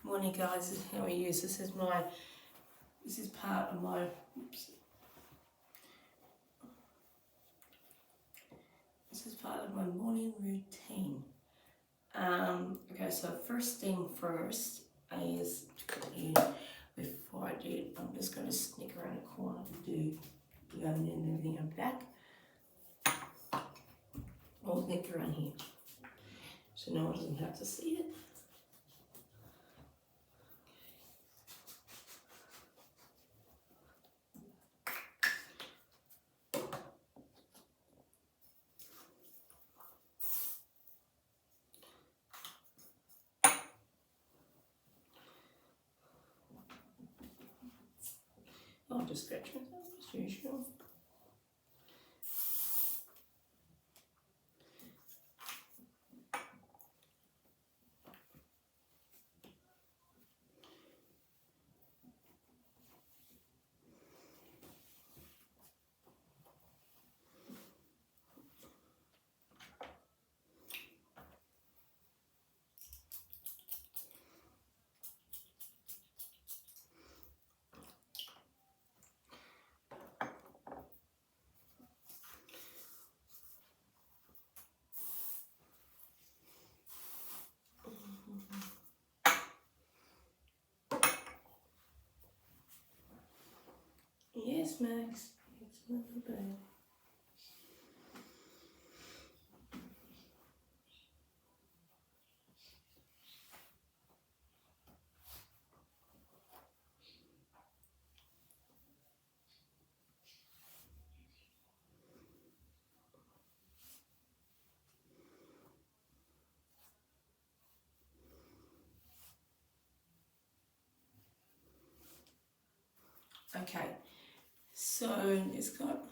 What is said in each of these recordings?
Morning guys, this is how we use this is part of my this is part of my morning routine. Okay, so first thing first is before I do it, I'm just going to sneak around the corner and do the onion and everything on back. I'll sneak around here so no one doesn't have to see it. I'll just scratch myself as usual. Yes, Max, it's a little bit. Okay, so it's got.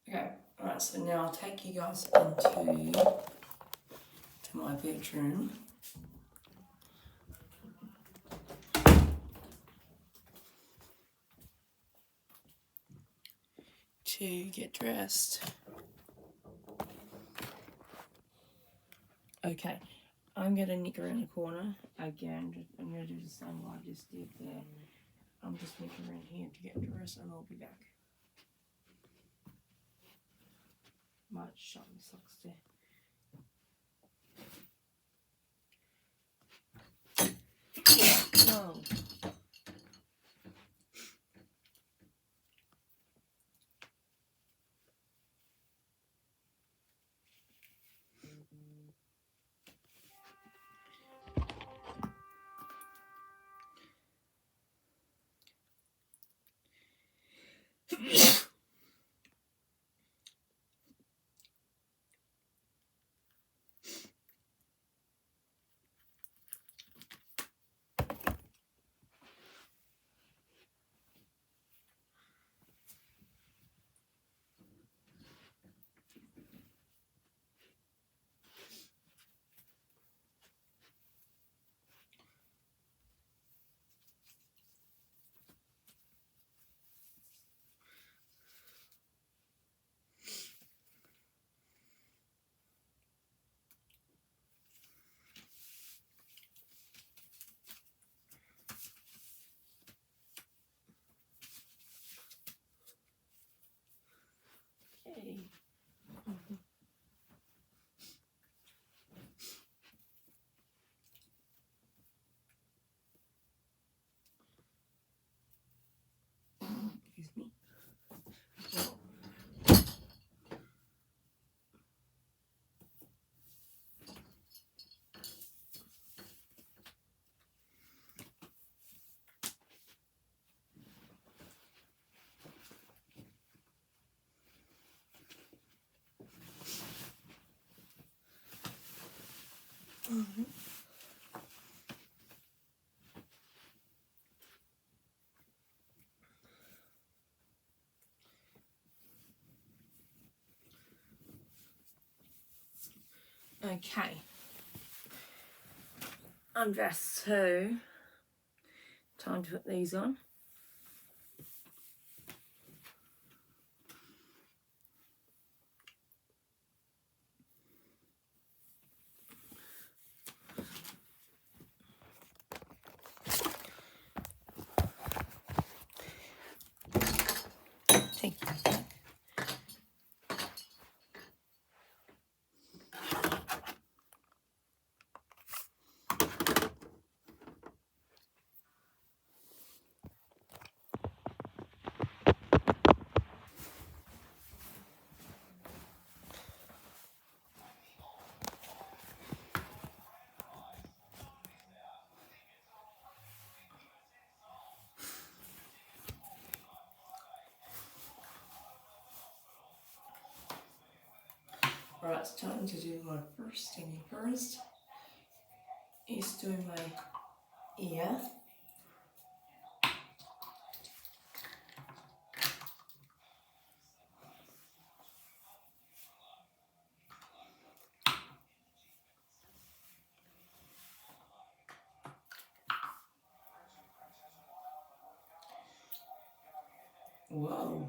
Okay, alright, so now I'll take you guys into my bedroom. To get dressed. Okay, I'm going to nick around the corner again. I'm going to do the same like I just did there. I'm just nicking around here to get dressed and I'll be back. Might shut my socks there. No. Okay. Excuse me. Okay. I'm dressed, so time to put these on. Alright, it's time to do my first thing. First is doing my ear. Whoa.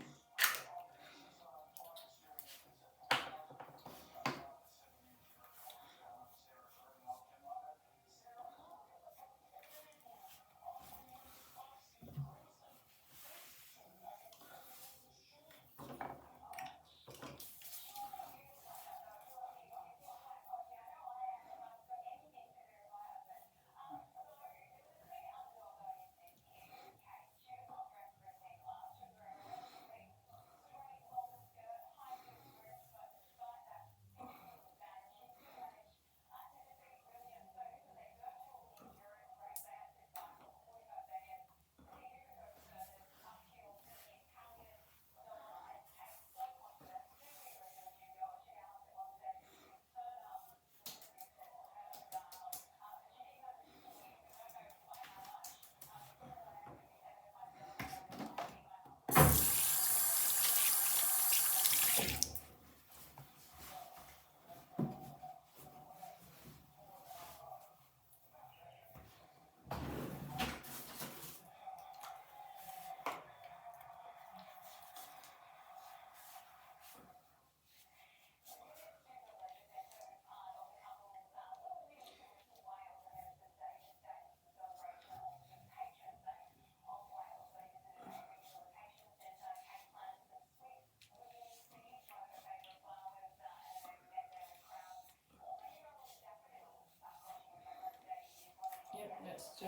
Yep, let's do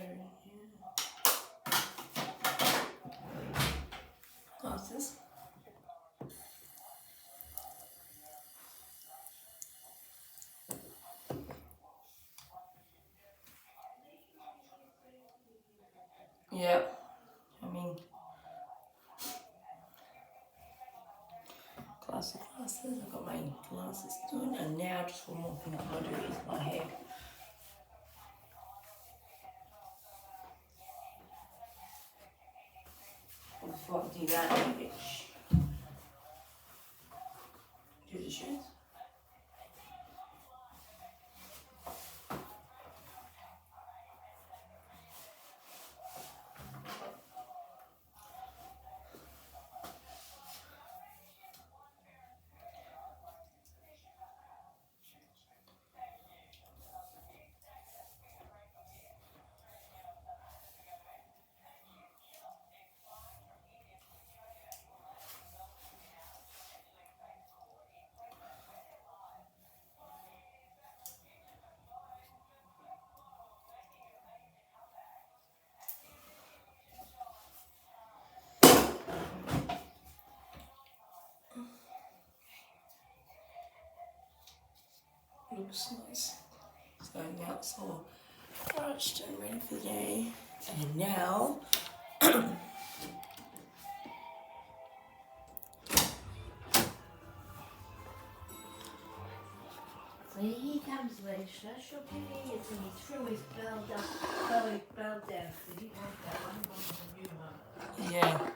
glasses. Yep, I mean, classic glasses. I've got my glasses done, and now just one more thing I'm going to do is my hair. Before I do that, bitch. Do the shoes. Looks nice. So now it's all brushed and ready for the day. And now When he comes later, she'll give you it and he threw his bell down. His bell down. He didn't want that one, he wanted a new one. yeah.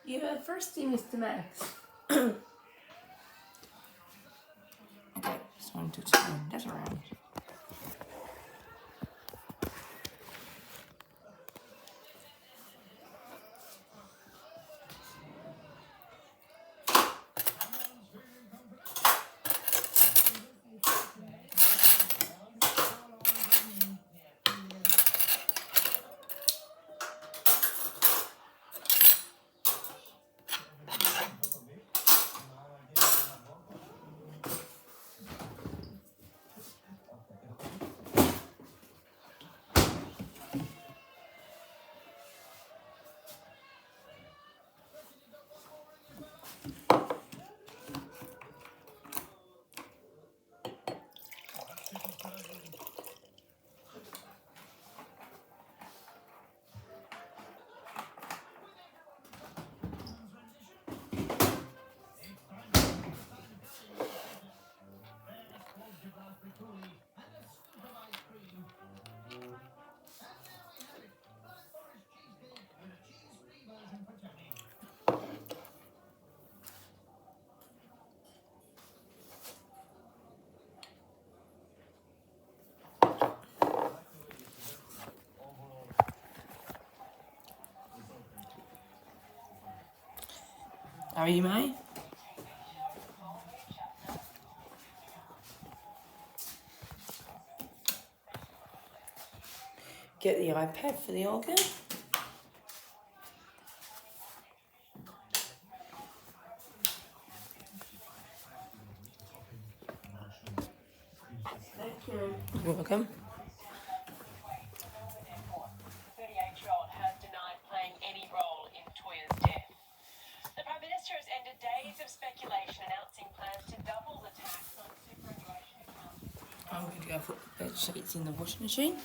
Yeah, first team is the Max. Okay, just wanted to turn that around. How are you, mate? Get the iPad for the organ. Thank you. You're welcome. 38-year-old has denied playing any role in Toya's death. The Prime Minister has ended days of speculation announcing plans to double the tax on superannuation accounts. I'm going to go put the bed sheets in the washing machine.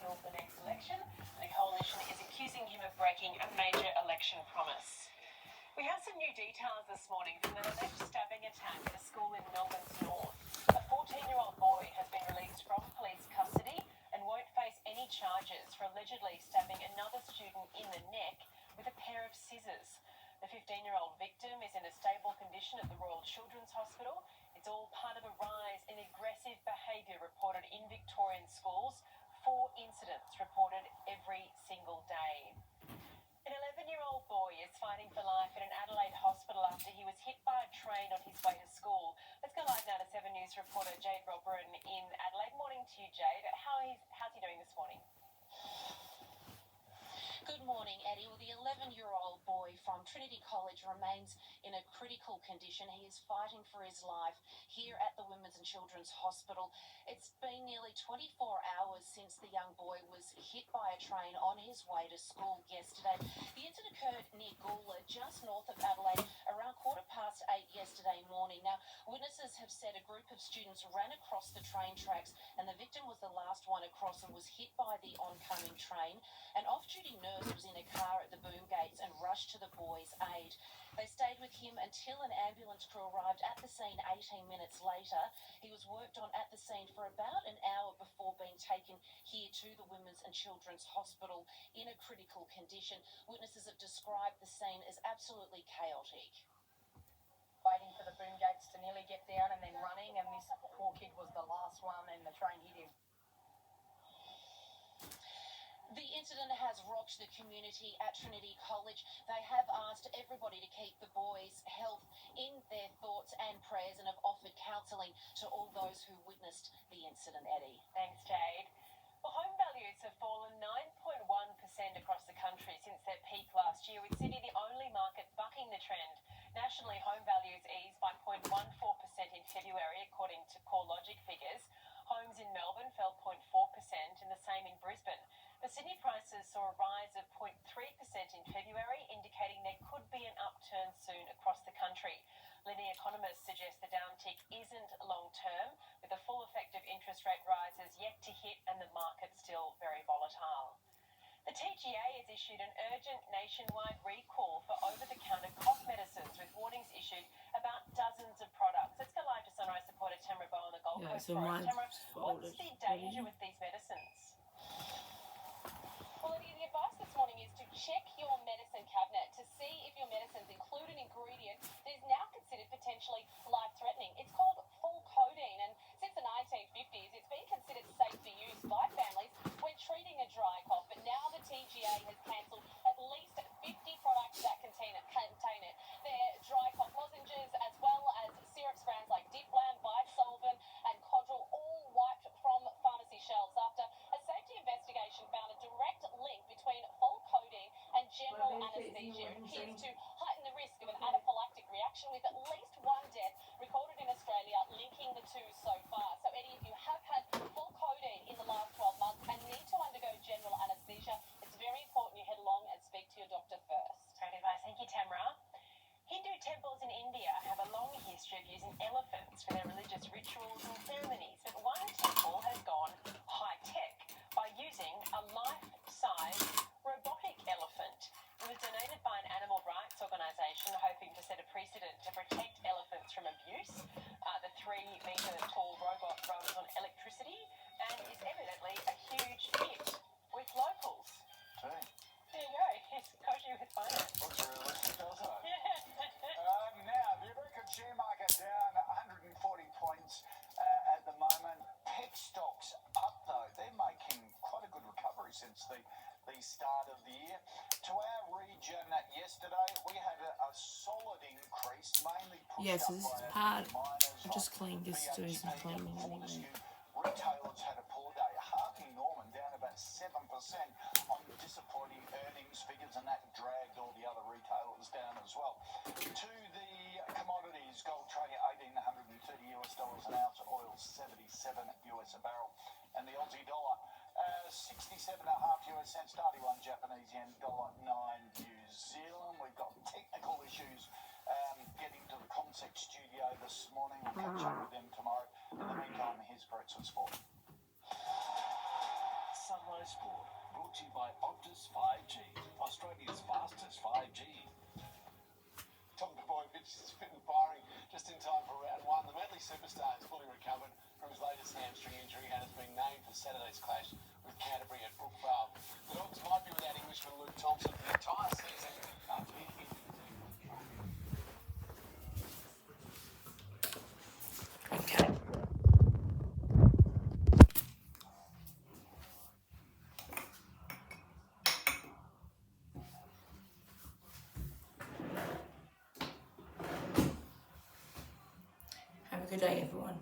Until the next election, the coalition is accusing him of breaking a major election promise. We have some new details this morning from an alleged stabbing attack at a school in Melbourne's north. A 14-year-old boy has been released from police custody and won't face any charges for allegedly stabbing another student in the neck with a pair of scissors. The 15-year-old victim is in a stable condition at the Royal Children's Hospital. It's all part of a rise in aggressive behaviour reported in Victorian schools. 4 incidents reported every single day. An 11-year-old boy is fighting for life in an Adelaide hospital after he was hit by a train on his way to school. Let's go live now to 7 News reporter Jade Robberin in Adelaide. Morning to you, Jade. How's he doing this morning? Good morning, Eddie. Well, the 11-year-old boy from Trinity College remains in a critical condition. He is fighting for his life here at the Women's and Children's Hospital. It's been nearly 24 hours since the young boy was hit by a train on his way to school yesterday. The incident occurred near Gawler, just north of Adelaide, around 8:15 yesterday morning. Now, witnesses have said a group of students ran across the train tracks and the victim was the last one across and was hit by the oncoming train. An off-duty nurse was in a car at the boom gates and rushed to the boy's aid. They stayed with him until an ambulance crew arrived at the scene 18 minutes later. He was worked on at the scene for about an hour before being taken here to the Women's and Children's Hospital in a critical condition. Witnesses have described the scene as absolutely chaotic. Waiting for the boom gates to nearly get down and then running, and this poor kid was the last one and the train hit him. The incident has rocked the community at Trinity College. They have asked everybody to keep the boys' health in their thoughts and prayers and have offered counselling to all those who witnessed the incident, Eddie. Thanks, Jade. Well, home values have fallen 9.1% across the country since their peak last year, with Sydney the only market bucking the trend. Nationally, home values eased by 0.14% in February, according to CoreLogic figures. Homes in Melbourne fell 0.4% and the same in Brisbane. The Sydney prices saw a rise of 0.3% in February, indicating there could be an upturn soon across the country. Leading economists suggest the downtick isn't long-term, with the full effect of interest rate rises yet to hit and the market still very volatile. The TGA has issued an urgent nationwide recall for over-the-counter cough medicines, with warnings issued about dozens of products. Let's go live to Sunrise supporter Tamara Bow on the Gold Yeah, Coast so for us. mine's Tamara, folded. what's the danger with these medicines? Well, Eddie, the advice this morning is to check your medicine cabinet to see if your medicines include an ingredient that is now considered potentially life-threatening. It's called full codeine, and since the 1950s, it's been considered safe for use by families when treating a dry cough. But now the TGA has cancelled at least 50 products that contain it. They're dry cough lozenges, as well as syrup brands like Diplan, Bisolven, and Codral, all wiped from pharmacy shelves after a safety investigation found a direct link between full codeine and general anaesthesia. It appears to heighten the risk of an anaphylactic reaction, with at least one death recorded in Australia linking the two so far. So, Eddie, if you have had full codeine in the last 12 months and need to undergo general anaesthesia, it's very important you head along and speak to your doctor first. Great advice. Thank you, Tamara. Hindu temples in India have a long history of using elephants for their religious rituals and ceremonies, but one temple has gone high-tech by using a life-size robotic elephant. It was donated by an animal rights organisation hoping to set a precedent to protect elephants from abuse. The 3-metre-tall robot runs on electricity and is evidently a huge hit with locals. Gee, There you go. Here's Koji with finance. looks realistic, doesn't it? Yeah. Now, the American share market down 140 points at the moment. Tech stocks up, though. They're making quite a good recovery since the start of the year. To our region yesterday, we had a solid increase, mainly pushed Yeah, so up this is by part. miners I just cleaned this, like doing some BHP cleaning and anyway. Fortescue. Retailers had a poor day. Harvey Norman down about 7% on disappointing earnings figures, and that dragged all the other retailers down as well. To the commodities, gold trading at $1,830 an ounce, oil $77 a barrel, and the Aussie dollar 67.5 US cents, 91 Japanese yen, $9 New Zealand. We've got technical issues getting to the Concept studio this morning. We'll catch up with them tomorrow. In the meantime, here's Breakfast Sport. Sunrise Sport, brought to you by Optus 5G, Australia's fastest 5G. Tom Trbojevic is fit and firing just in time for round one. The Medley superstar is fully recovered from his latest hamstring injury and has been named for Saturday's clash with Canterbury at Brookvale. The Dogs might be without Englishman Luke Thompson for the entire season after he hit Okay. Have a good day, everyone.